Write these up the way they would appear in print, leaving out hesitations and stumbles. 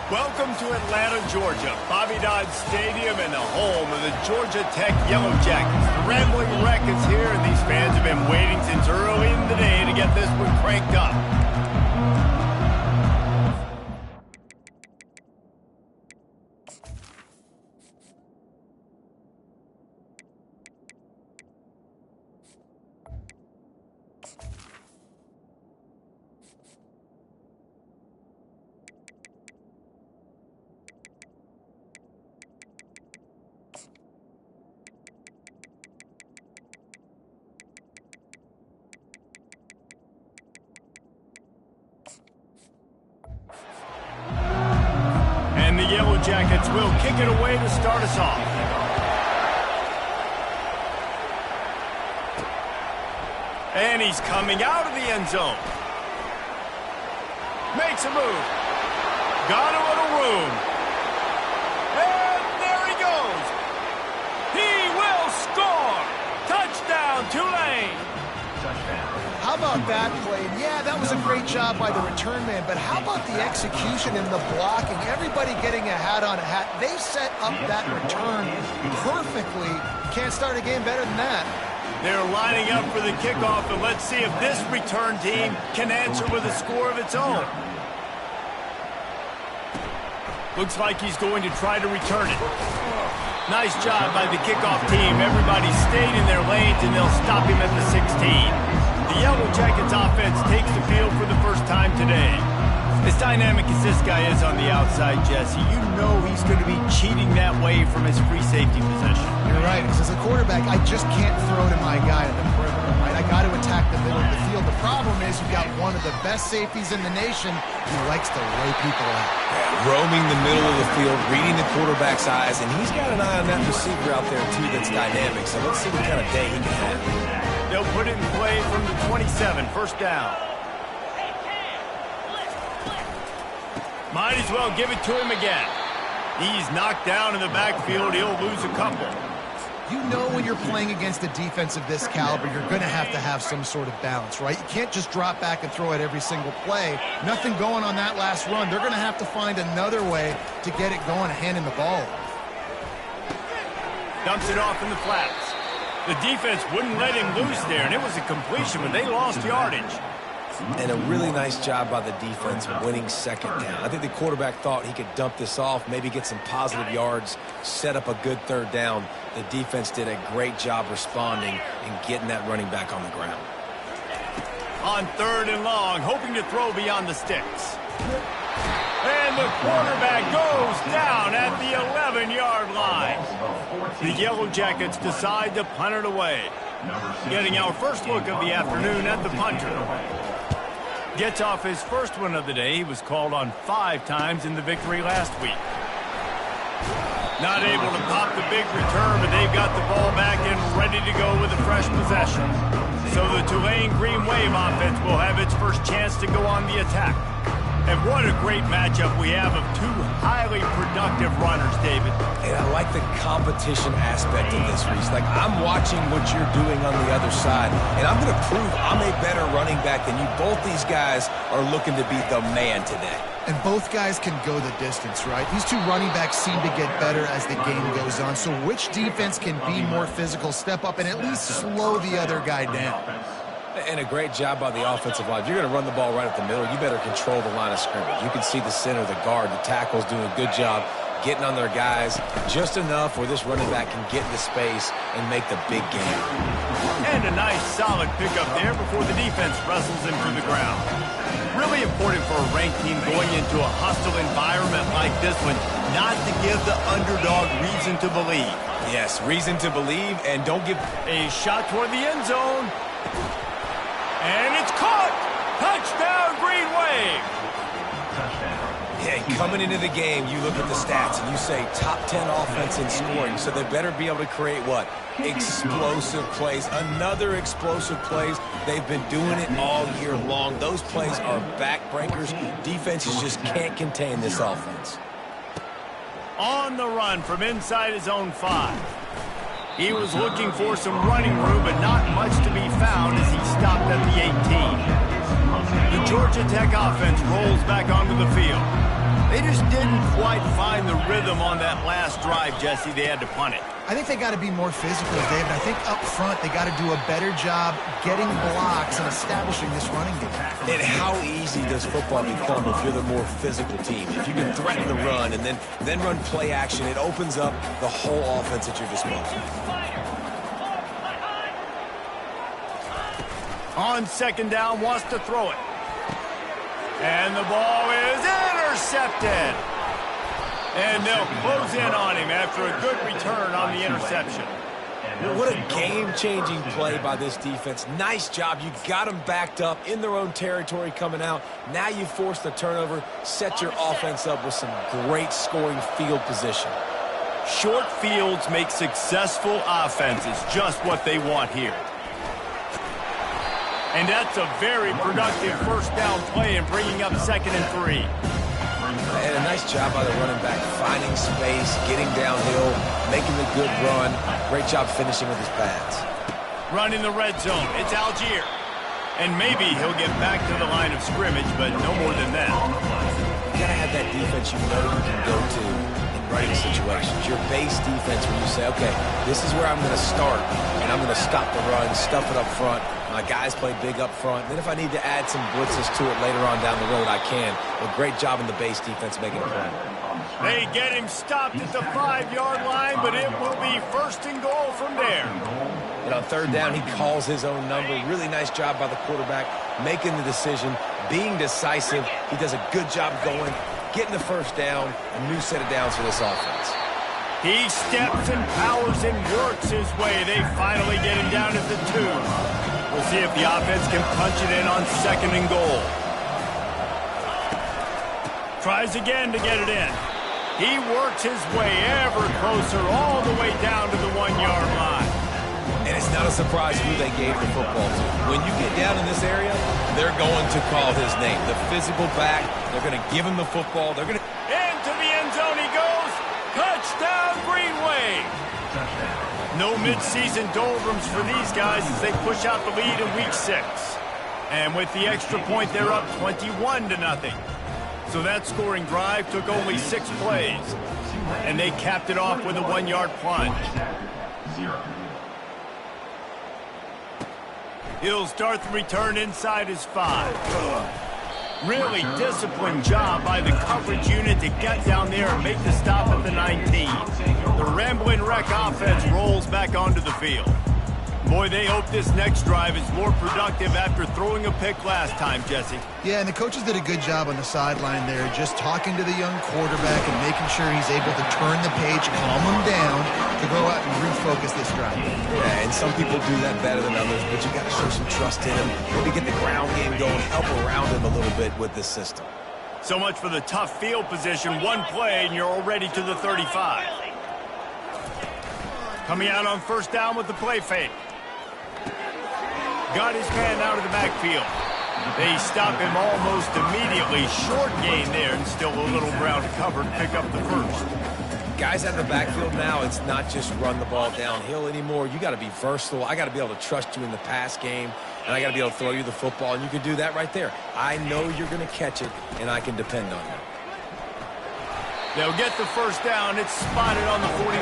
Welcome to Atlanta, Georgia, Bobby Dodd Stadium and the home of the Georgia Tech Yellow Jackets. The Rambling Wreck is here, and these fans have been waiting since early in the day to get this one cranked up. And the Yellow Jackets will kick it away to start us off. And he's coming out of the end zone. Makes a move. Got a little room. And there he goes. He will score. Touchdown, Tulane. How about that play? Yeah, that was a great job by the return man, but how about the execution and the blocking? Everybody getting a hat on a hat. They set up that return perfectly. Can't start a game better than that. They're lining up for the kickoff, and let's see if this return team can answer with a score of its own. Looks like he's going to try to return it. Nice job by the kickoff team. Everybody stayed in their lanes, and they'll stop him at the 16. The Yellow Jackets offense takes the field for the first time today. As dynamic as this guy is on the outside, Jesse, you know he's going to be cheating that way from his free safety position. You're right, because as a quarterback, I just can't throw to my guy at the perimeter, right? I got to attack the middle of the field. The problem is you've got one of the best safeties in the nation who likes to lay people out. Roaming the middle of the field, reading the quarterback's eyes, and he's got an eye on that receiver out there, too, that's dynamic. So let's see what kind of day he can have. They'll put it in play from the 27, first down. Might as well give it to him again. He's knocked down in the backfield. He'll lose a couple. You know when you're playing against a defense of this caliber, you're going to have some sort of balance, right? You can't just drop back and throw it every single play. Nothing going on that last run. They're going to have to find another way to get it going, handing the ball. Dumps it off in the flats. The defense wouldn't let him loose there, and it was a completion, but they lost yardage. And a really nice job by the defense winning second down. I think the quarterback thought he could dump this off, maybe get some positive yards, set up a good third down. The defense did a great job responding and getting that running back on the ground. On third and long, hoping to throw beyond the sticks. And the quarterback goes down at the 11-yard line. The Yellow Jackets decide to punt it away. Getting our first look of the afternoon at the punter. Gets off his first one of the day. He was called on 5 times in the victory last week. Not able to pop the big return, but they've got the ball back and ready to go with a fresh possession. So the Tulane Green Wave offense will have its first chance to go on the attack. And what a great matchup we have of 2 highly productive runners, David. And I like the competition aspect of this, Reese. Like, I'm watching what you're doing on the other side, and I'm going to prove I'm a better running back than you. Both these guys are looking to be the man today. And both guys can go the distance, right? These 2 running backs seem to get better as the game goes on. So which defense can be more physical, step up, and at least slow the other guy down? And a great job by the offensive line. If you're going to run the ball right up the middle, you better control the line of scrimmage. You can see the center, the guard, the tackles doing a good job getting on their guys just enough where this running back can get into space and make the big game. And a nice solid pickup there before the defense wrestles him to the ground. Really important for a ranked team going into a hostile environment like this one not to give the underdog reason to believe. Yes, reason to believe, and don't give a shot toward the end zone. And it's caught! Touchdown, Green Wave! Yeah, coming into the game, you look at the stats and you say top 10 offense in scoring, so they better be able to create what? Explosive plays. Another explosive plays. They've been doing it all year long. Those plays are backbreakers. Defenses just can't contain this offense. On the run from inside his own 5. He was looking for some running room, but not much to be found as he stopped at the 18. The Georgia Tech offense rolls back onto the field. They just didn't quite find the rhythm on that last drive, Jesse. They had to punt it. I think they got to be more physical, David. I think up front they got to do a better job getting blocks and establishing this running game. And how easy does football become if you're the more physical team? If you can threaten the run and then run play action, it opens up the whole offense at your disposal. On second down, wants to throw it. And the ball is intercepted. And they'll close in on him after a good return on the interception. What a game-changing play by this defense. Nice job. You got them backed up in their own territory coming out. Now you force the turnover, set your offense up with some great scoring field position. Short fields make successful offenses, just what they want here. And that's a very productive first down play and bringing up 2nd and 3. And a nice job by the running back, finding space, getting downhill, making the good run. Great job finishing with his pads. Running the red zone. It's Algier. And maybe he'll get back to the line of scrimmage, but no more than that. You got to have that defense you know you can go to in running situations. Your base defense where you say, okay, this is where I'm going to start, and I'm going to stop the run, stuff it up front. My guys play big up front. Then if I need to add some blitzes to it later on down the road, I can. A great job in the base defense making a play. They get him stopped at the 5-yard line, but it will be 1st and goal from there. And on 3rd down, he calls his own number. Really nice job by the quarterback, making the decision, being decisive. He does a good job going, getting the first down, a new set of downs for this offense. He steps and powers and works his way. They finally get him down at the 2. We'll see if the offense can punch it in on 2nd and goal. Tries again to get it in. He works his way ever closer all the way down to the 1-yard line. And it's not a surprise who they gave the football to. When you get down in this area, they're going to call his name. The physical back, they're going to give him the football. They're going to... Into the end zone he goes. Touchdown, Green Wave. No midseason doldrums for these guys as they push out the lead in Week 6. And with the extra point, they're up 21-0. So that scoring drive took only 6 plays. And they capped it off with a 1-yard plunge. He'll start the return inside his 5. Really disciplined job by the coverage unit to get down there and make the stop at the 19. The Ramblin' Wreck offense rolls back onto the field. Boy, they hope this next drive is more productive after throwing a pick last time, Jesse. Yeah, and the coaches did a good job on the sideline there, just talking to the young quarterback and making sure he's able to turn the page, calm him down, to go out and refocus this drive. Yeah, and some people do that better than others, but you got to show some trust in him. Maybe get the ground game going, help around him a little bit with this system. So much for the tough field position. One play, and you're already to the 35. Coming out on 1st down with the play fake. Got his man out of the backfield. They stop him almost immediately. Short gain there, and still a little ground covered. Pick up the 1st. Guys out of the backfield now, it's not just run the ball downhill anymore. You got to be versatile. I got to be able to trust you in the pass game, and I got to be able to throw you the football, and you can do that right there. I know you're going to catch it, and I can depend on you. They'll get the 1st down. It's spotted on the 49.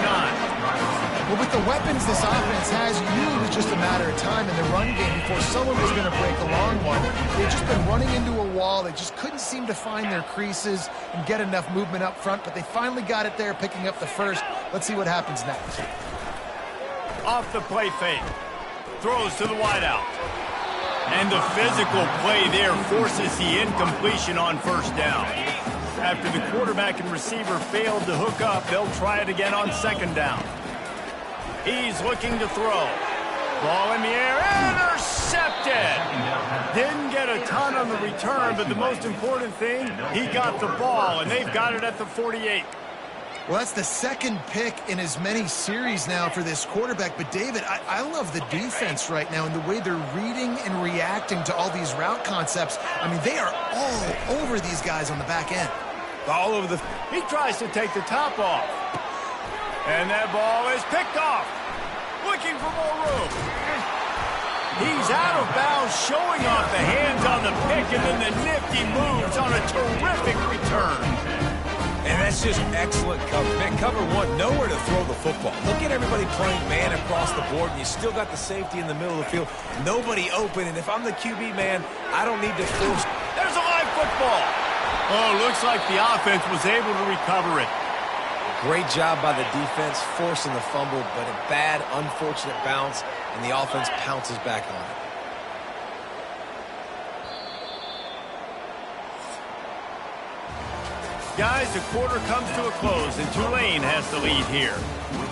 Well, with the weapons this offense has, you knew it was just a matter of time in the run game before someone was going to break a long one. They've just been running into a wall. They just couldn't seem to find their creases and get enough movement up front, but they finally got it there, picking up the 1st. Let's see what happens next. Off the play fake. Throws to the wideout. And the physical play there forces the incompletion on 1st down. After the quarterback and receiver failed to hook up, they'll try it again on 2nd down. He's looking to throw. Ball in the air, intercepted! Didn't get a ton on the return, but the most important thing, he got the ball, and they've got it at the 48. Well, that's the 2nd pick in as many series now for this quarterback. But, David, I love the defense right now and the way they're reading and reacting to all these route concepts. I mean, they are all over these guys on the back end. All over the... He tries to take the top off. And that ball is picked off. Looking for more room. He's out of bounds, showing off the hands on the pick, and then the nifty moves on a terrific return. that's just excellent cover. Man, cover one, nowhere to throw the football. Look at everybody playing man across the board, and you still got the safety in the middle of the field. Nobody open, and if I'm the QB, man, I don't need to force. There's a live football. Oh, looks like the offense was able to recover it. Great job by the defense, forcing the fumble, but a bad, unfortunate bounce, and the offense pounces back on it. Guys, the quarter comes to a close, and Tulane has the lead here.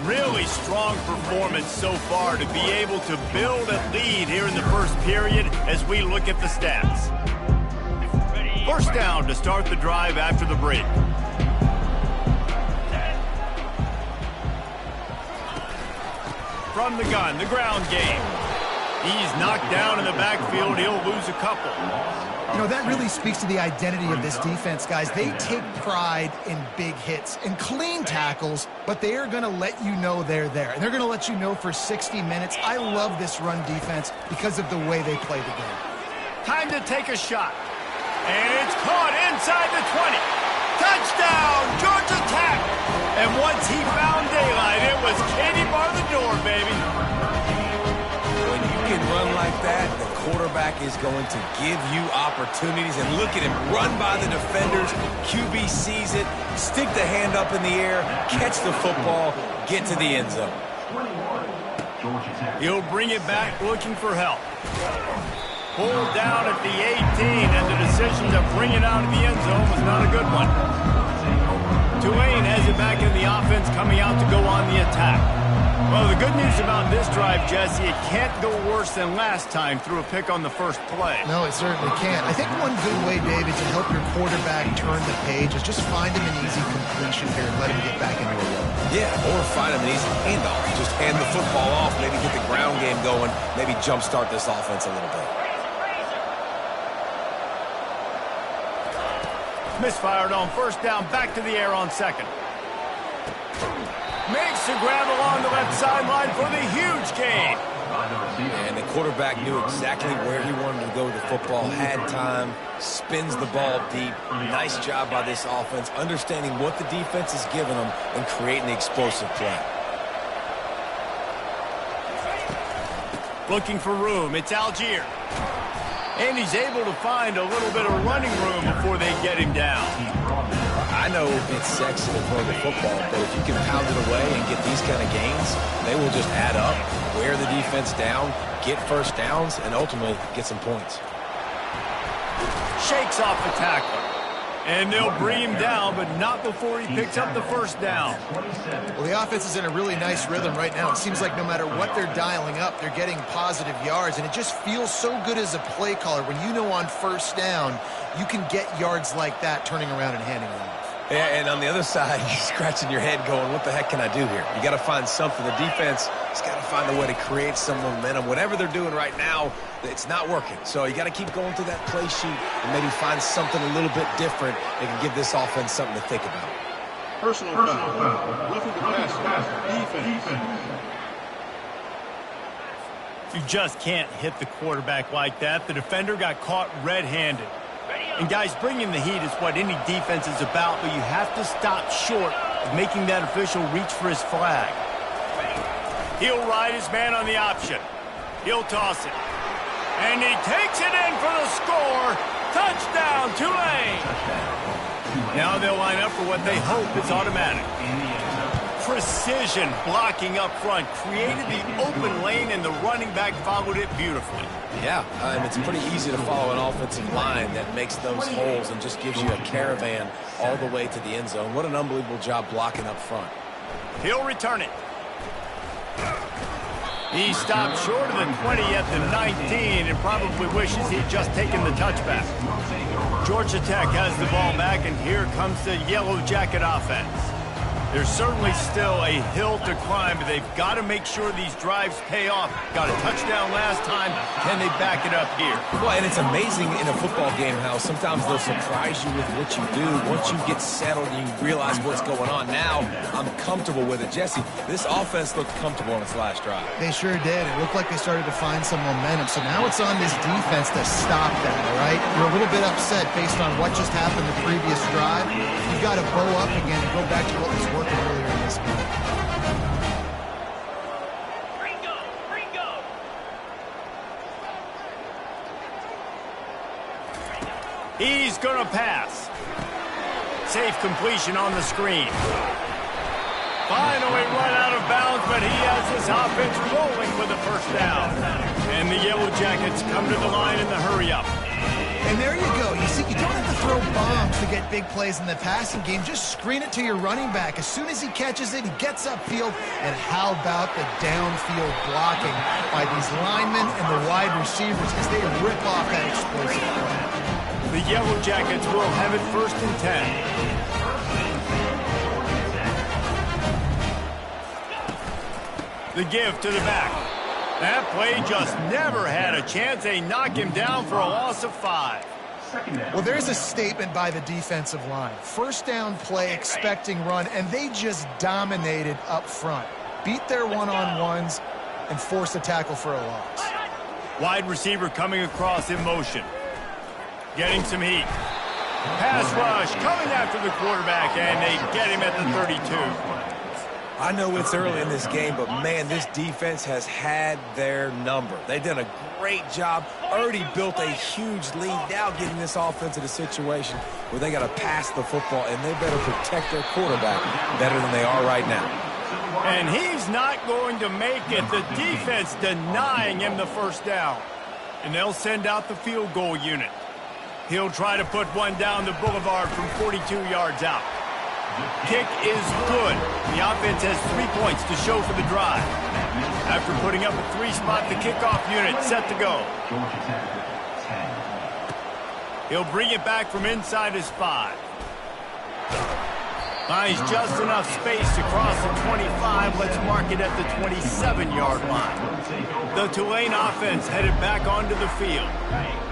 Really strong performance so far to be able to build a lead here in the first period as we look at the stats. First down to start the drive after the break. From the gun, the ground game. He's knocked down in the backfield. He'll lose a couple. You know, that really speaks to the identity of this defense, guys. They take pride in big hits and clean tackles, but they are going to let you know they're there. And they're going to let you know for 60 minutes. I love this run defense because of the way they play the game. Time to take a shot. And it's caught inside the 20. Touchdown, Georgia Tech. And once he found daylight, it was Katie bar the door, baby. When you can run like that, the quarterback is going to give you opportunities. And look at him run by the defenders. QB sees it, stick the hand up in the air, catch the football, get to the end zone. He'll bring it back looking for help. Pulled down at the 18, and the decision to bring it out of the end zone was not a good one. Tulane has it back in the offense, coming out to go on the attack. Well, the good news about this drive, Jesse, it can't go worse than last time through a pick on the first play. No, it certainly can't. I think one good way, David, to help your quarterback turn the page is just find him an easy completion here and let him get back into a row. Yeah, or find him an easy handoff. Just hand the football off, maybe get the ground game going, maybe jumpstart this offense a little bit. Misfired on first down, back to the air on second. Makes the grab along the left sideline for the huge gain. And the quarterback knew exactly where he wanted to go with the football, had time, spins the ball deep. Nice job by this offense, understanding what the defense is giving them and creating the explosive play. Looking for room, it's Algier. And he's able to find a little bit of running room before they get him down. I know it's sexy to throw the football, but if you can pound it away and get these kind of gains, they will just add up, wear the defense down, get first downs, and ultimately get some points. Shakes off the tackler. And they'll bring him down, but not before he picks up the first down. Well, the offense is in a really nice rhythm right now. It seems like no matter what they're dialing up, they're getting positive yards, and it just feels so good as a play caller when you know on first down you can get yards like that turning around and handing them off. Yeah, and on the other side, you're scratching your head going, what the heck can I do here? You got to find something. The defense has got to find a way to create some momentum. Whatever they're doing right now, it's not working. So you got to keep going through that play sheet and maybe find something a little bit different that can give this offense something to think about. Personal foul. Roughing the pass. Defense. You just can't hit the quarterback like that. The defender got caught red-handed. And, guys, bringing the heat is what any defense is about, but you have to stop short of making that official reach for his flag. He'll ride his man on the option. He'll toss it. And he takes it in for the score. Touchdown, Tulane. Now they'll line up for what they hope is automatic. Precision blocking up front created the open lane, and the running back followed it beautifully. Yeah, it's pretty easy to follow an offensive line that makes those holes and just gives you a caravan all the way to the end zone. What an unbelievable job blocking up front. He'll return it. He stopped short of the 20 at the 19 and probably wishes he'd just taken the touchback. Georgia Tech has the ball back, and here comes the Yellow Jacket offense. There's certainly still a hill to climb, but they've got to make sure these drives pay off. Got a touchdown last time. Can they back it up here? Well, and it's amazing in a football game how sometimes they'll surprise you with what you do. Once you get settled and you realize what's going on, now I'm comfortable with it. Jesse, this offense looked comfortable on its last drive. They sure did. It looked like they started to find some momentum. So now it's on this defense to stop that, all right? You're a little bit upset based on what just happened the previous drive. You've got to bow up again and go back to what was working earlier in this game. He's going to pass. Safe completion on the screen. Finally run out of bounds, but he has his offense rolling with a first down. And the Yellow Jackets come to the line in the hurry-up. And there you go. You see, you don't have to throw bombs to get big plays in the passing game. Just screen it to your running back. As soon as he catches it, he gets upfield. And how about the downfield blocking by these linemen and the wide receivers as they rip off that explosive play. The Yellow Jackets will have it 1st and 10. The give to the back. That play just never had a chance. They knock him down for a loss of 5. Well, there's a statement by the defensive line. First down play, expecting run, and they just dominated up front. Beat their one-on-ones and forced a tackle for a loss. Wide receiver coming across in motion. Getting some heat. Pass rush coming after the quarterback, and they get him at the 32. I know it's early in this game, but, man, this defense has had their number. They've done a great job, already built a huge lead, now getting this offense in a situation where they got to pass the football, and they better protect their quarterback better than they are right now. And he's not going to make it. The defense denying him the first down. And they'll send out the field goal unit. He'll try to put one down the boulevard from 42 yards out. Kick is good. The offense has 3 points to show for the drive. After putting up a 3-spot, the kickoff unit set to go. He'll bring it back from inside his 5. Finds just enough space to cross the 25. Let's mark it at the 27-yard line. The Tulane offense headed back onto the field.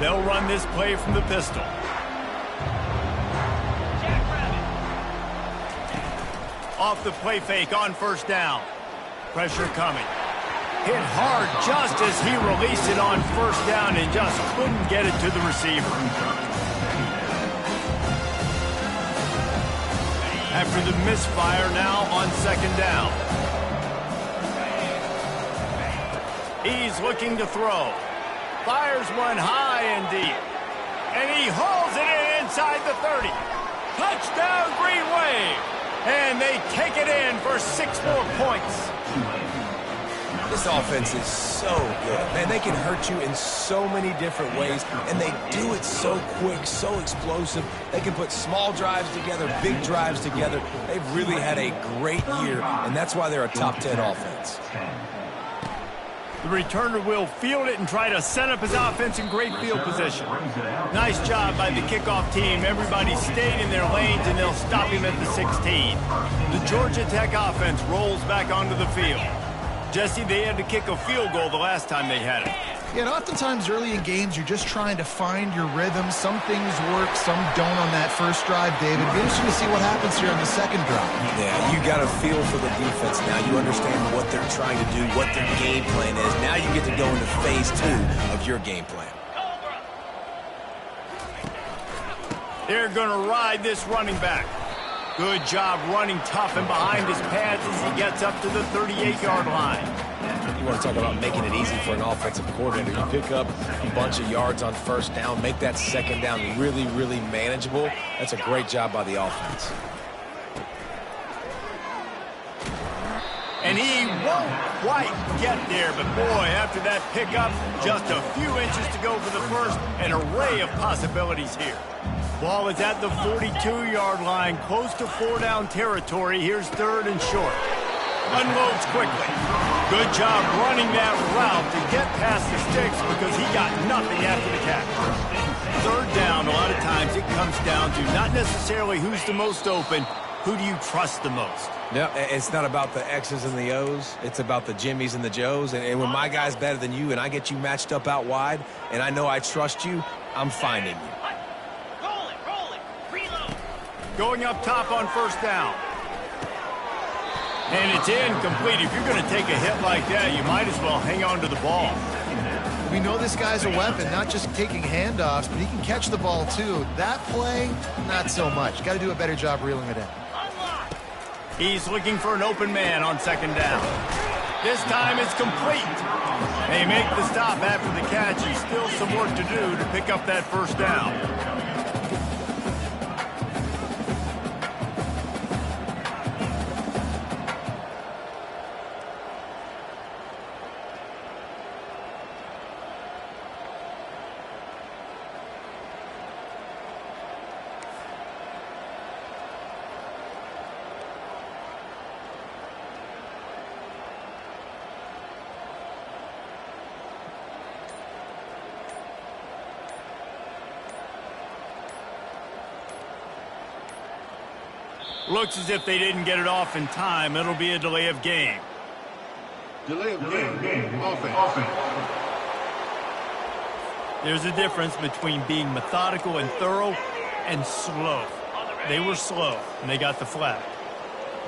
They'll run this play from the pistol. Off the play fake on first down. Pressure coming. Hit hard just as he released it on first down and just couldn't get it to the receiver. After the misfire, now on second down. He's looking to throw. Fires one high and deep. And he hauls it in inside the 30. Touchdown, Green Wave. And they take it in for 6 more points. This offense is so good. Man, they can hurt you in so many different ways, and they do it so quick, so explosive. They can put small drives together, big drives together. They've really had a great year, and that's why they're a top 10 offense. The returner will field it and try to set up his offense in great field position. Nice job by the kickoff team. Everybody stayed in their lanes, and they'll stop him at the 16. The Georgia Tech offense rolls back onto the field. Jesse, they had to kick a field goal the last time they had it. Yeah, and oftentimes early in games, you're just trying to find your rhythm. Some things work, some don't on that first drive, David. It'll be interesting to see what happens here on the second drive. Yeah, you got a feel for the defense now. You understand what they're trying to do, what their game plan is. Now you get to go into phase 2 of your game plan. They're going to ride this running back. Good job running tough and behind his pads as he gets up to the 38-yard line. You want to talk about making it easy for an offensive coordinator. You pick up a bunch of yards on first down, make that second down really, really manageable. That's a great job by the offense. And he won't quite get there, but boy, after that pickup, just a few inches to go for the first. An array of possibilities here. Ball is at the 42-yard line, close to 4-down territory. Here's 3rd and short. Unloads quickly. Good job running that route to get past the sticks because he got nothing after the catch. 3rd down, a lot of times it comes down to not necessarily who's the most open, Who do you trust the most? No, it's not about the X's and the O's. It's about the Jimmies and the Joes. And when my guy's better than you and I get you matched up out wide and I know I trust you, I'm finding you. Roll it, reload. Going up top on first down. And it's incomplete. If you're going to take a hit like that, you might as well hang on to the ball. We know this guy's a weapon, not just taking handoffs, but he can catch the ball too. That play, not so much. Got to do a better job reeling it in. He's looking for an open man on second down. This time it's complete. They make the stop after the catch, and still some work to do to pick up that first down. Looks as if they didn't get it off in time. It'll be a delay of game. Delay of game. Offense. There's a difference between being methodical and thorough and slow. They were slow, and they got the flag.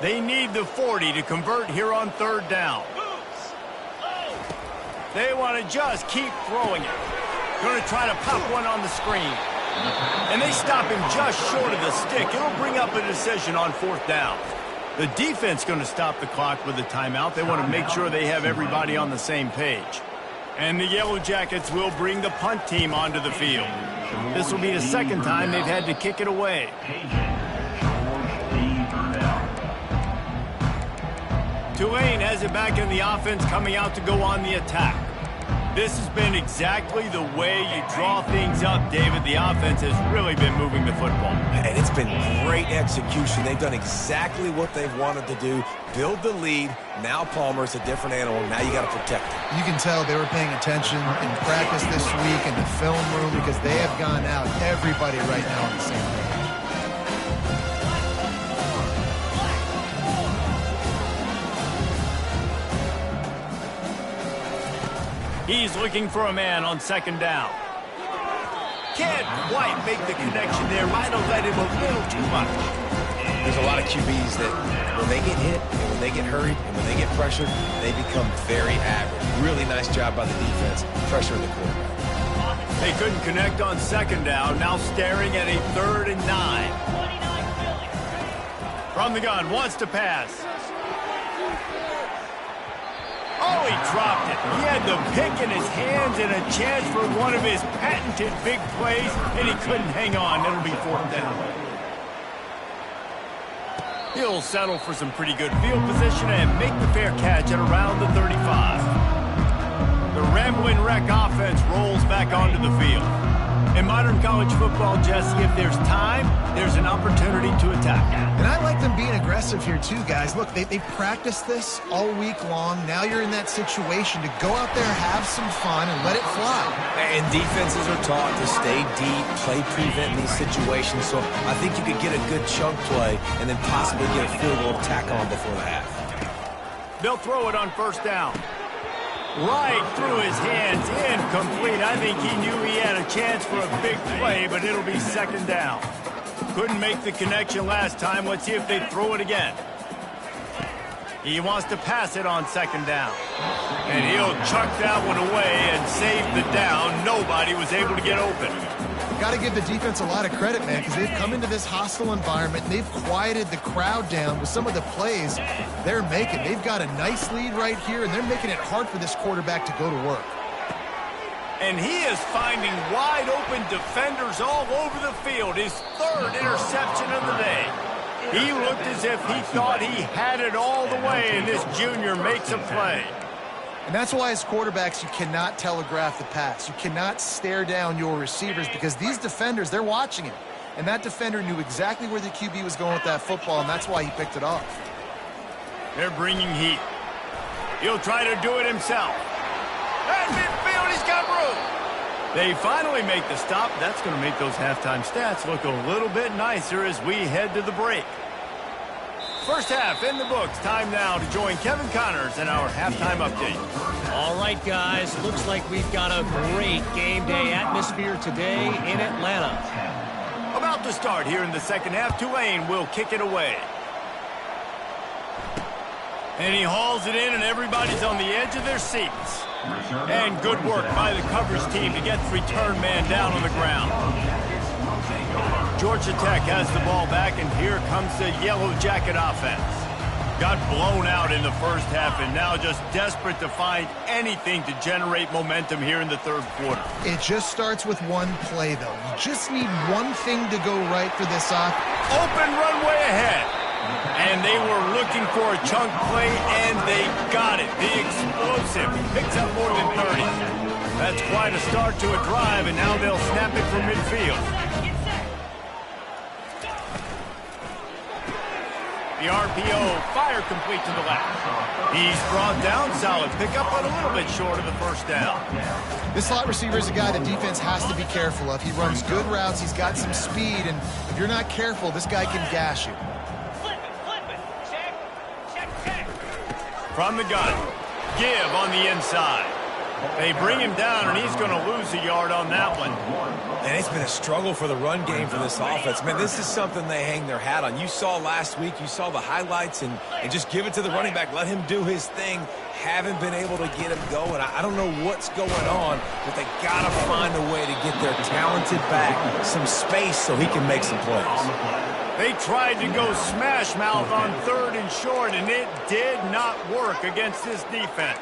They need the 40 to convert here on third down. They want to just keep throwing it. Going to try to pop one on the screen. And they stop him just short of the stick. It'll bring up a decision on fourth down. The defense going to stop the clock with a timeout. They want to make sure they have everybody on the same page. And the Yellow Jackets will bring the punt team onto the field. This will be the second time they've had to kick it away. Tulane has it back in the offense, coming out to go on the attack. This has been exactly the way you draw things up, David. The offense has really been moving the football. And it's been great execution. They've done exactly what they've wanted to do. Build the lead. Now Palmer's a different animal. Now you got to protect him. You can tell they were paying attention in practice this week in the film room because they have gone out, everybody right now on the same page. He's looking for a man on second down. Can't quite make the connection there. Might have let him a little too much. There's a lot of QBs that when they get hit and when they get hurried and when they get pressured, they become very average. Really nice job by the defense, pressuring the quarterback. They couldn't connect on second down. Now staring at a 3rd and 9. From the gun, wants to pass. Oh, he dropped it. He had the pick in his hands and a chance for one of his patented big plays, and he couldn't hang on. It'll be fourth down. He'll settle for some pretty good field position and make the fair catch at around the 35. The Rambling Wreck offense rolls back onto the field. In modern college football, Jesse, if there's time, there's an opportunity to attack. And I like them being aggressive here too, guys. Look, they practiced this all week long. Now you're in that situation to go out there, have some fun, and let it fly. And defenses are taught to stay deep, play prevent in these situations. So I think you could get a good chunk play and then possibly get a field goal tack on before the half. They'll throw it on first down. Right through his hands, incomplete. I think he knew he had a chance for a big play, but it'll be second down. Couldn't make the connection last time. Let's see if they throw it again. He wants to pass it on second down. And he'll chuck that one away and save the down. Nobody was able to get open. Got to give the defense a lot of credit, man, because they've come into this hostile environment. They've quieted the crowd down with some of the plays they're making. They've got a nice lead right here, and they're making it hard for this quarterback to go to work. And he is finding wide open defenders all over the field. His 3rd interception of the day. He looked as if he thought he had it all the way, and this junior makes a play. And that's why as quarterbacks, you cannot telegraph the pass. You cannot stare down your receivers because these defenders, they're watching it. And that defender knew exactly where the QB was going with that football, and that's why he picked it off. They're bringing heat. He'll try to do it himself. At midfield, he's got room. They finally make the stop. That's going to make those halftime stats look a little bit nicer as we head to the break. First half in the books. Time now to join Kevin Connors in our halftime update. All right, guys. Looks like we've got a great game day atmosphere today in Atlanta. About to start here in the second half. Tulane will kick it away. And he hauls it in, and everybody's on the edge of their seats. And good work by the coverage team to get the return man down on the ground. Georgia Tech has the ball back, and here comes the Yellow Jacket offense. Got blown out in the first half, and now just desperate to find anything to generate momentum here in the third quarter. It just starts with one play, though. You just need one thing to go right for this offense. Open runway ahead. And they were looking for a chunk play, and they got it. The explosive picks up more than 30. That's quite a start to a drive, and now they'll snap it from midfield. The RPO, fire complete to the left. He's brought down, solid pickup, but a little bit short of the first down. This slot receiver is a guy the defense has to be careful of. He runs good routes, he's got some speed, and if you're not careful, this guy can gash you. From the gun, give on the inside. They bring him down, and he's going to lose a yard on that one. And it's been a struggle for the run game for this offense. Man, this is something they hang their hat on. You saw last week, you saw the highlights, and just give it to the running back. Let him do his thing. Haven't been able to get him going. I don't know what's going on, but they got to find a way to get their talented back some space so he can make some plays. They tried to go smash mouth on third and short, and it did not work against this defense.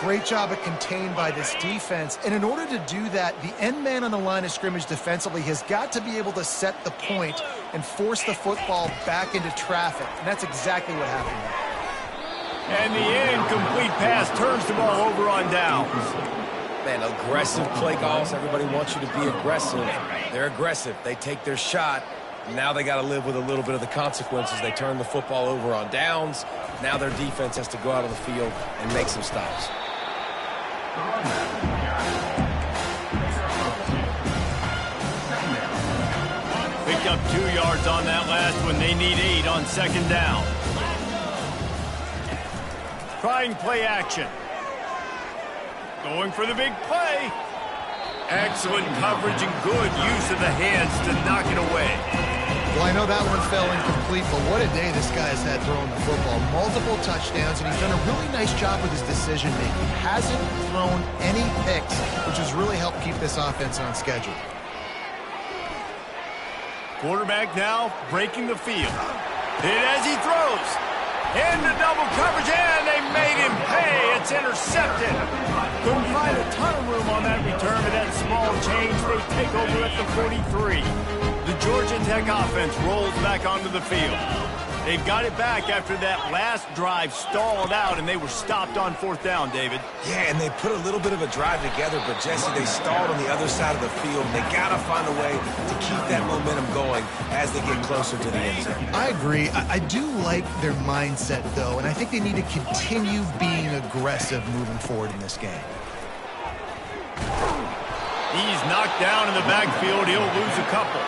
Great job of contained by this defense. And in order to do that, the end man on the line of scrimmage defensively has got to be able to set the point and force the football back into traffic. And that's exactly what happened. And the incomplete pass turns the ball over on downs. Man, aggressive play calls. Everybody wants you to be aggressive. They're aggressive. They take their shot. Now they got to live with a little bit of the consequences. They turn the football over on downs. Now their defense has to go out on the field and make some stops. Picked up 2 yards on that last one. They need 8 on second down. Trying play action. Going for the big play. Excellent coverage and good use of the hands to knock it away. Well, I know that one fell incomplete, but what a day this guy has had throwing the football. Multiple touchdowns, and he's done a really nice job with his decision-making. He hasn't thrown any picks, which has really helped keep this offense on schedule. Quarterback now breaking the field. Hit as he throws. Into double coverage, and they made him pay. It's intercepted. Couldn't find a ton of room on that return, but that small change, they take over at the 43. The Georgia Tech offense rolls back onto the field. They've got it back after that last drive stalled out, and they were stopped on fourth down, David. Yeah, and they put a little bit of a drive together, but, Jesse, they stalled on the other side of the field. They got to find a way to keep that momentum going as they get closer to the end zone. I agree. I do like their mindset, though, and I think they need to continue being aggressive moving forward in this game. He's knocked down in the backfield. He'll lose a couple.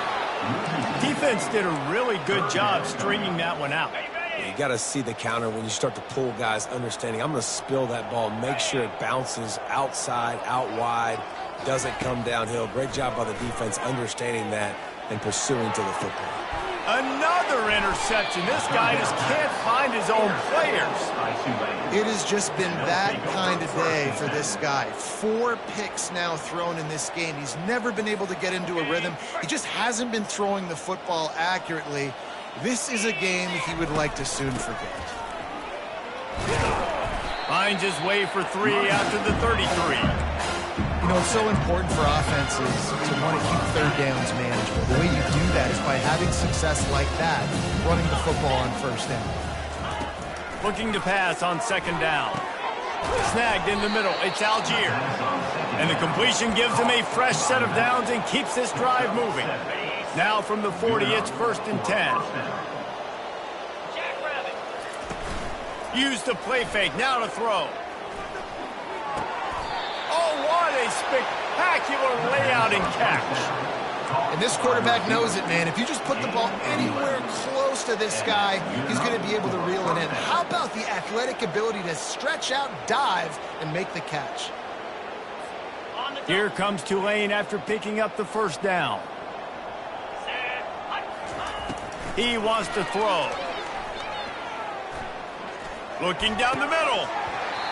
Defense did a really good job stringing that one out. You got to see the counter when you start to pull guys, understanding I'm going to spill that ball, make sure it bounces outside, out wide, doesn't come downhill. Great job by the defense understanding that and pursuing to the football. Another interception. This guy just can't find his own players. It has just been that kind of day for this guy. 4 picks now thrown in this game. He's never been able to get into a rhythm. He just hasn't been throwing the football accurately. This is a game he would like to soon forget. Finds his way for 3 after the 33. You know, it's so important for offenses to want to keep third downs manageable. The way you do that is by having success like that, running the football on first down. Looking to pass on second down. Snagged in the middle. It's Algier. And the completion gives him a fresh set of downs and keeps this drive moving. Now from the 40, it's 1st and 10. Use the play fake. Now to throw. Oh, what a spectacular layout and catch. And this quarterback knows it, man. If you just put the ball anywhere close to this guy, he's going to be able to reel it in. How about the athletic ability to stretch out, dive, and make the catch? Here comes Tulane after picking up the first down. He wants to throw. Looking down the middle.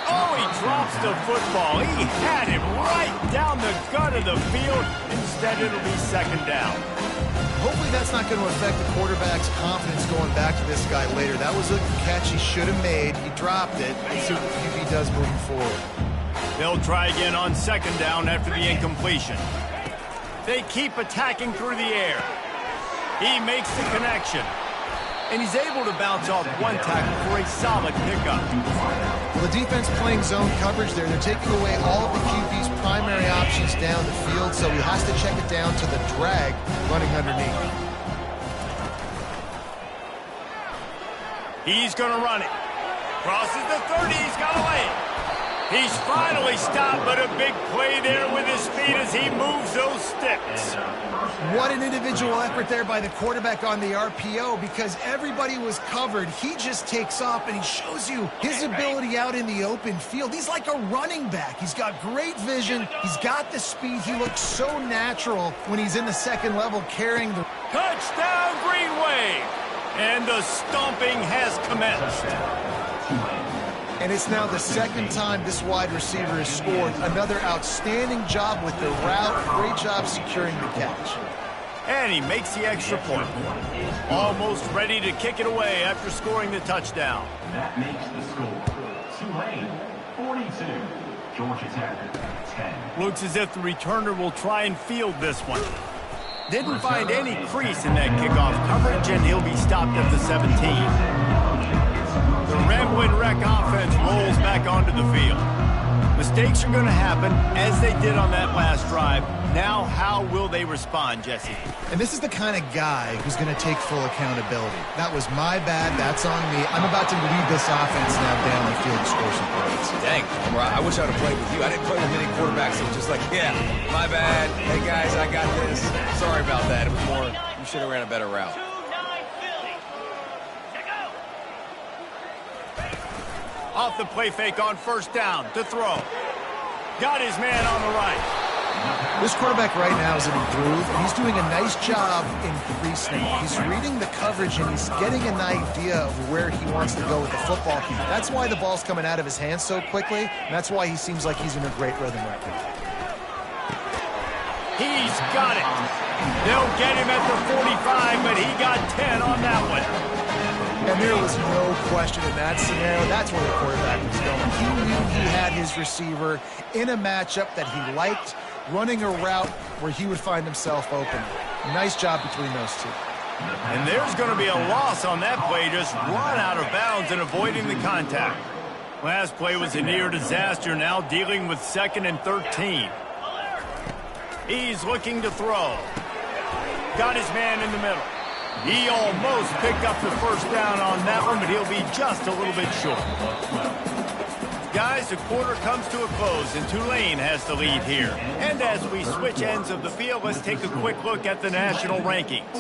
Oh, he drops the football. He had it right down the gut of the field. Instead, it'll be second down. Hopefully that's not going to affect the quarterback's confidence going back to this guy later. That was a catch he should have made. He dropped it. Let's see what the QB does moving forward. They'll try again on second down after the incompletion. They keep attacking through the air. He makes the connection. And he's able to bounce off one tackle for a solid pickup. Well, the defense playing zone coverage there. They're taking away all of the QB's primary options down the field, so he has to check it down to the drag running underneath. He's going to run it. Crosses the 30. He's got away. He's finally stopped, but a big play there with his feet as he moves those sticks. What an individual effort there by the quarterback on the RPO, because everybody was covered. He just takes off, and he shows you his ability out in the open field. He's like a running back. He's got great vision. He's got the speed. He looks so natural when he's in the second level carrying the... Touchdown, Green Wave! And the stomping has commenced. And it's now the second time this wide receiver has scored. Another outstanding job with the route. Great job securing the catch. And he makes the extra point. Almost ready to kick it away after scoring the touchdown. That makes the score. Tulane, 42. Georgia Tech, 10. Looks as if the returner will try and field this one. Didn't find any crease in that kickoff coverage, and he'll be stopped at the 17. The Ramblin' Wreck offense rolls back onto the field. Mistakes are going to happen, as they did on that last drive. Now, how will they respond, Jesse? And this is the kind of guy who's going to take full accountability. That was my bad. That's on me. I'm about to lead this offense now down the field and score some points. Dang, I wish I would have played with you. I didn't play with many quarterbacks that were just like, yeah, my bad. Hey, guys, I got this. Sorry about that. It was more, you should have ran a better route. Off the play fake on first down to throw. Got his man on the right. This quarterback right now is in a groove, and he's doing a nice job in pre-snap. He's reading the coverage, and he's getting an idea of where he wants to go with the football. That's why the ball's coming out of his hands so quickly, and that's why he seems like he's in a great rhythm right now. He's got it. They'll get him at the 45, but he got 10 on that one. And there was no question in that scenario. That's where the quarterback was going. He knew he had his receiver in a matchup that he liked, running a route where he would find himself open. Nice job between those two. And there's going to be a loss on that play, just run out of bounds and avoiding the contact. Last play was a near disaster, now dealing with 2nd and 13. He's looking to throw. Got his man in the middle. He almost picked up the first down on that one, but he'll be just a little bit short. Guys, the quarter comes to a close, and Tulane has the lead here. And as we switch ends of the field, let's take a quick look at the national rankings.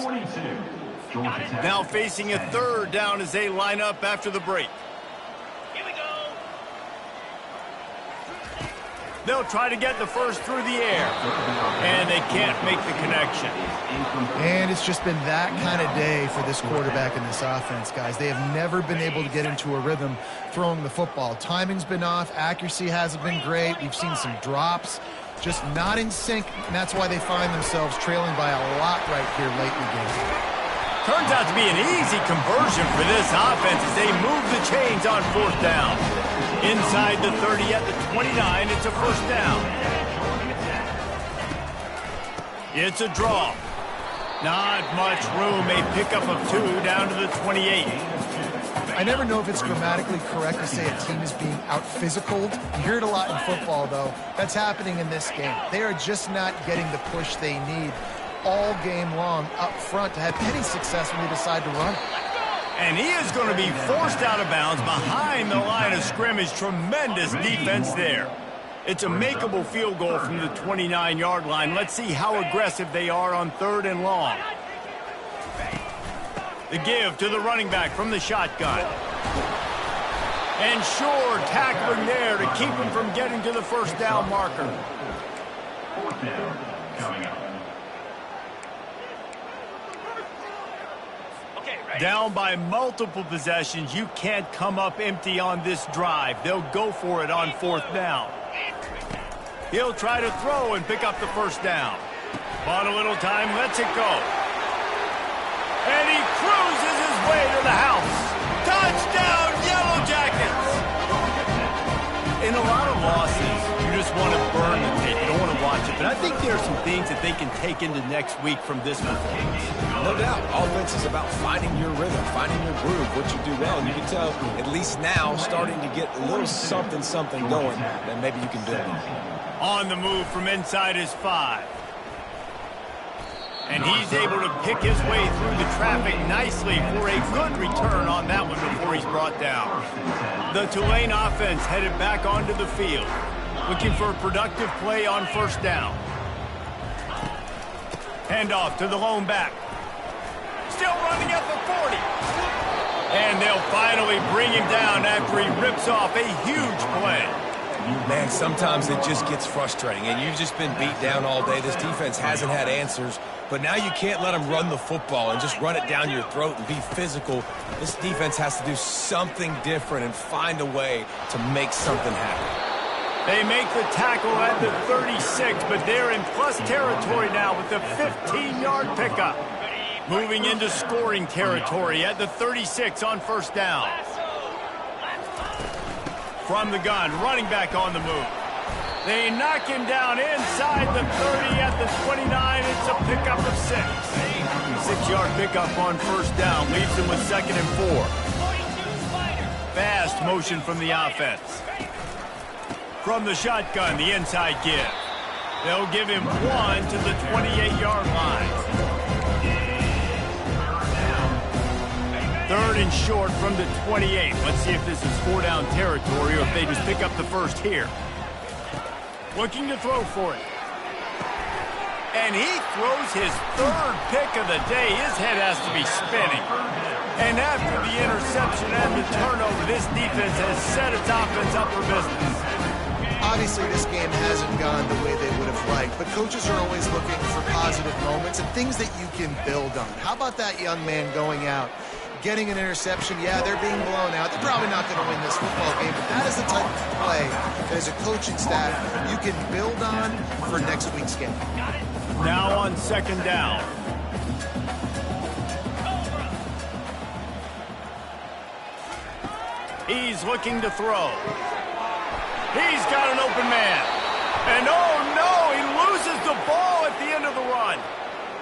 Now facing a third down as they line up after the break. Here we go. They'll try to get the first through the air, and they can't make the connection. And it's just been that kind of day for this quarterback and this offense, guys. They have never been able to get into a rhythm throwing the football. Timing's been off. Accuracy hasn't been great. We've seen some drops, just not in sync, and that's why they find themselves trailing by a lot right here late in the game. Turns out to be an easy conversion for this offense as they move the chains on fourth down. Inside the 30 at the 29, it's a first down. It's a draw. Not much room. A pickup of 2 down to the 28. I never know if it's grammatically correct to say a team is being out-physicaled. You hear it a lot in football, though. That's happening in this game. They are just not getting the push they need all game long up front to have any success when they decide to run. And he is going to be forced out of bounds behind the line of scrimmage. Tremendous defense there. It's a makeable field goal from the 29-yard line. Let's see how aggressive they are on 3rd and long. The give to the running back from the shotgun. And sure, tackling there to keep him from getting to the first down marker. 4th down coming up. Down by multiple possessions, you can't come up empty on this drive. They'll go for it on 4th down. He'll try to throw and pick up the first down. On a little time, lets it go. And he cruises his way to the house. Touchdown, Yellow Jackets! In a lot of losses, you just want to burn the tape. You don't want to watch it. But I think there are some things that they can take into next week from this performance. No doubt. Offense is about finding your rhythm, finding your groove, what you do well. And you can tell, at least now, starting to get a little something going that maybe you can build on. On the move from inside his 5. And he's able to pick his way through the traffic nicely for a good return on that one before he's brought down. The Tulane offense headed back onto the field, looking for a productive play on 1st down. Handoff to the lone back. Still running at the 40. And they'll finally bring him down after he rips off a huge play. Man, sometimes it just gets frustrating, and you've just been beat down all day. This defense hasn't had answers, but now you can't let them run the football and just run it down your throat and be physical. This defense has to do something different and find a way to make something happen. They make the tackle at the 36, but they're in plus territory now with the 15-yard pickup. Moving into scoring territory at the 36 on 1st down. From the gun, running back on the move. They knock him down inside the 30 at the 29. It's a pickup of 6. 6-yard pickup on 1st down. Leaves him with 2nd and 4. Fast motion from the offense. From the shotgun, the inside give. They'll give him 1 to the 28-yard line. 3rd and short from the 28. Let's see if this is 4-down territory or if they just pick up the first here. Looking to throw for it. And he throws his 3rd pick of the day. His head has to be spinning. And after the interception and the turnover, this defense has set its offense up for business. Obviously, this game hasn't gone the way they would have liked, but coaches are always looking for positive moments and things that you can build on. How about that young man going out, getting an interception? Yeah, they're being blown out. They're probably not going to win this football game, but that is the type of play that as a coaching staff you can build on for next week's game. Now on 2nd down. He's looking to throw. He's got an open man. And oh no, he loses the ball at the end of the run.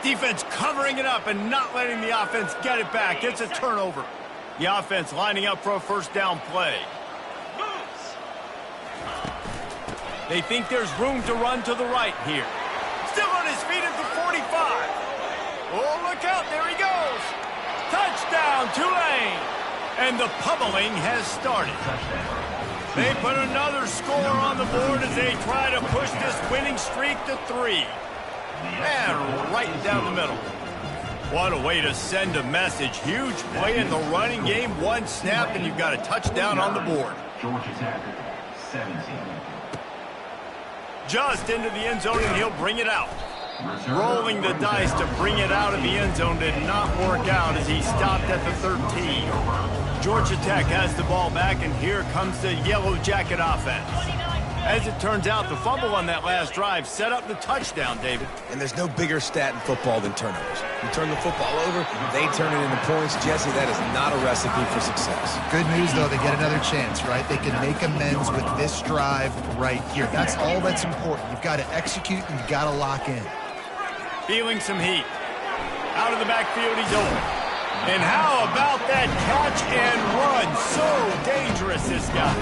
Defense covering it up and not letting the offense get it back. It's a turnover. The offense lining up for a 1st down play. They think there's room to run to the right here. Still on his feet at the 45. Oh, look out. There he goes. Touchdown, Tulane. And the pummeling has started. They put another score on the board as they try to push this winning streak to 3. And right down the middle. What a way to send a message. Huge play in the running game. 1 snap, and you've got a touchdown on the board. Georgia Tech, 17. Just into the end zone, and he'll bring it out. Rolling the dice to bring it out of the end zone did not work out as he stopped at the 13. Georgia Tech has the ball back, and here comes the Yellow Jacket offense. As it turns out, the fumble on that last drive set up the touchdown, David. And there's no bigger stat in football than turnovers. You turn the football over, they turn it into points. Jesse, that is not a recipe for success. Good news, though, they get another chance, right? They can make amends with this drive right here. That's all that's important. You've got to execute, and you've got to lock in. Feeling some heat. Out of the backfield, he's open. And how about that catch and run? So dangerous, this guy.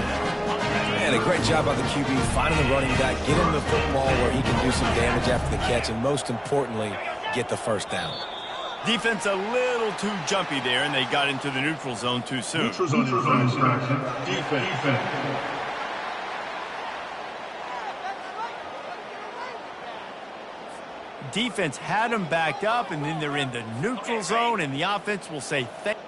And a great job by the QB finding the running back, get him the football where he can do some damage after the catch, and most importantly, get the 1st down. Defense a little too jumpy there, and they got into the neutral zone too soon. Neutral zone infraction. Defense. Defense had them backed up, and then they're in the neutral zone, and the offense will say thank you.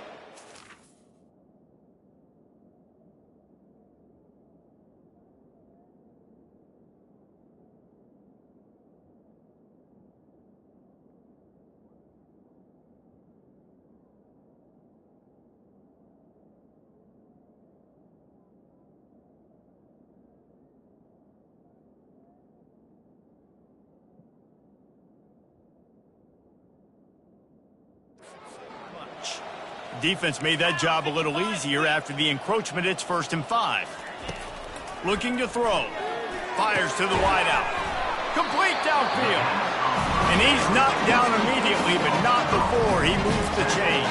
Defense made that job a little easier after the encroachment. It's 1st and 5. Looking to throw. Fires to the wideout. Complete downfield. And he's knocked down immediately, but not before he moves the chains.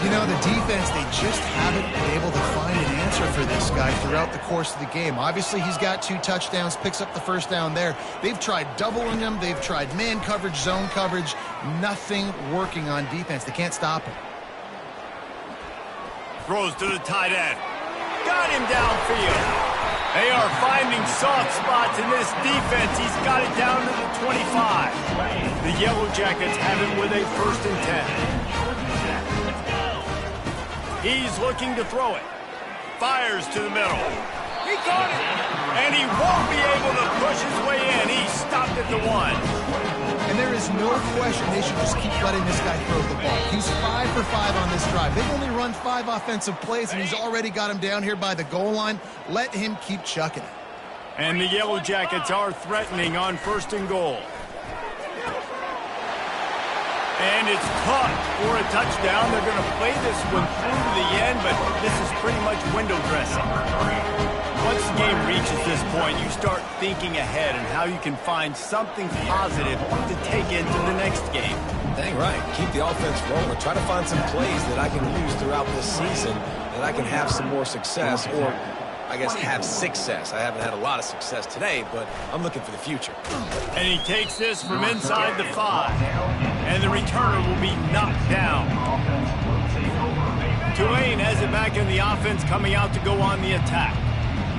You know, the defense, they just haven't been able to find an answer for this guy throughout the course of the game. Obviously, he's got 2 touchdowns, picks up the 1st down there. They've tried doubling him. They've tried man coverage, zone coverage. Nothing working on defense. They can't stop him. Throws to the tight end. Got him downfield. They are finding soft spots in this defense. He's got it down to the 25. The Yellow Jackets have it with a 1st and 10. He's looking to throw it. Fires to the middle. He caught it. And he won't be able to push his way in. He stopped at the 1. And there is no question they should just keep letting this guy throw the ball. He's 5 for 5 on this drive. They've only run 5 offensive plays, and he's already got him down here by the goal line. Let him keep chucking it. And the Yellow Jackets are threatening on 1st and goal. And it's caught for a touchdown. They're going to play this one through to the end, but this is pretty much window dressing. Once the game reaches this point, you start thinking ahead and how you can find something positive to take into the next game. Dang right. Keep the offense rolling. Try to find some plays that I can use throughout this season that I can have some more success, or I guess have success. I haven't had a lot of success today, but I'm looking for the future. And he takes this from inside the 5. And the returner will be knocked down. Tulane has it back in the offense, coming out to go on the attack.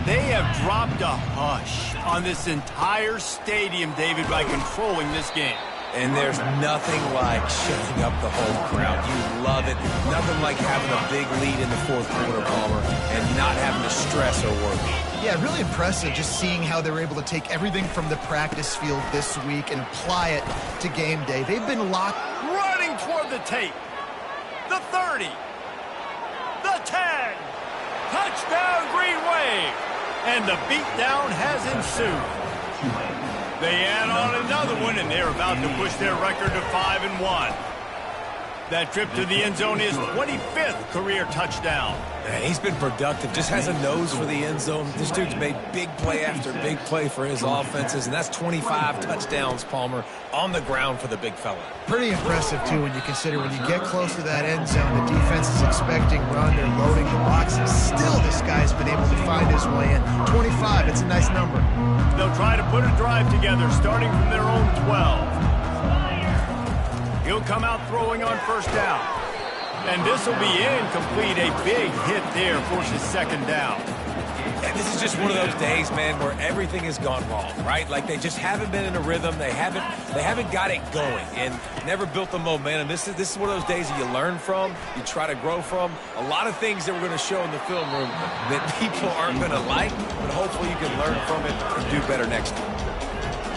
They have dropped a hush on this entire stadium, David, by controlling this game. And there's nothing like shutting up the whole crowd. You love it. Nothing like having a big lead in the 4th quarter, Palmer, and not having to stress or worry. Yeah, really impressive just seeing how they were able to take everything from the practice field this week and apply it to game day. They've been locked. Running toward the tape. The 30. The 10. Touchdown, Green Wave. And the beatdown has ensued. They add on another one, and they're about to push their record to 5-1. That trip to the end zone is 25th career touchdown. Man, he's been productive, just has a nose for the end zone. This dude's made big play after big play for his offenses, and that's 25 touchdowns, Palmer, on the ground for the big fella. Pretty impressive, too, when you consider when you get close to that end zone, the defense is expecting run, they're loading the boxes. Still, this guy's been able to find his way in. 25, it's a nice number. They'll try to put a drive together, starting from their own 12. He'll come out throwing on 1st down. And this will be incomplete. A big hit there forces 2nd down. And this is just one of those days, man, where everything has gone wrong, right? Like they just haven't been in a rhythm. They haven't got it going and never built the momentum. This is one of those days that you learn from, you try to grow from. A lot of things that we're going to show in the film room that people aren't going to like, but hopefully you can learn from it and do better next time.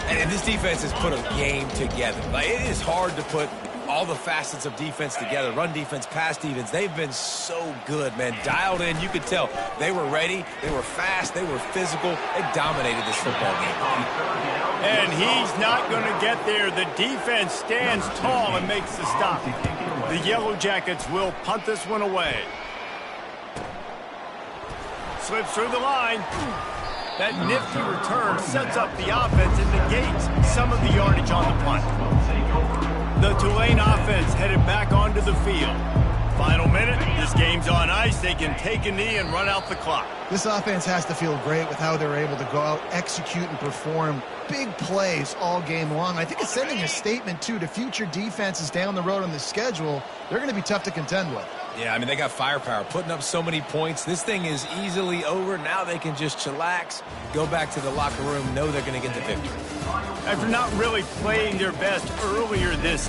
And this defense has put a game together. Like, it is hard to put all the facets of defense together. Run defense, pass defense. They've been so good, man. Dialed in. You could tell they were ready. They were fast. They were physical. They dominated this football game. And he's not going to get there. The defense stands tall and makes the stop. The Yellow Jackets will punt this one away. Slips through the line. That nifty return sets up the offense and negates some of the yardage on the punt. The Tulane offense headed back onto the field. Final minute, this game's on ice. they can take a knee and run out the clock. This offense has to feel great with how they're able to go out, execute, and perform big plays all game long. I think it's sending a statement, too, to future defenses down the road on the schedule. They're going to be tough to contend with. Yeah, I mean, they got firepower, putting up so many points. This thing is easily over. Now they can just chillax, go back to the locker room, know they're going to get the victory. After not really playing their best earlier this